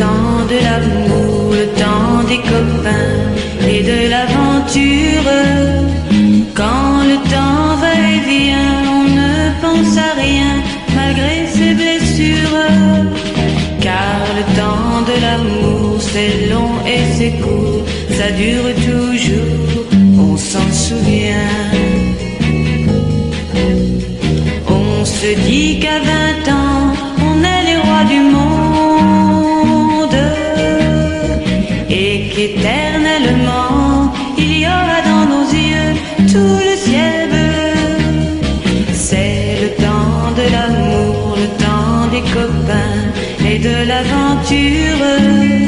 temps de l'amour, le temps des copains et de l'aventure. Quand le temps va et vient, on ne pense à rien malgré ses blessures. Car le temps de l'amour c'est long et c'est court, ça dure toujours, on s'en souvient. On se dit qu'à 20 ans, on est les rois du monde et qu'éternellement, il y aura dans nos yeux tout le ciel bleu. C'est le temps de l'amour, le temps des copains et de l'aventure.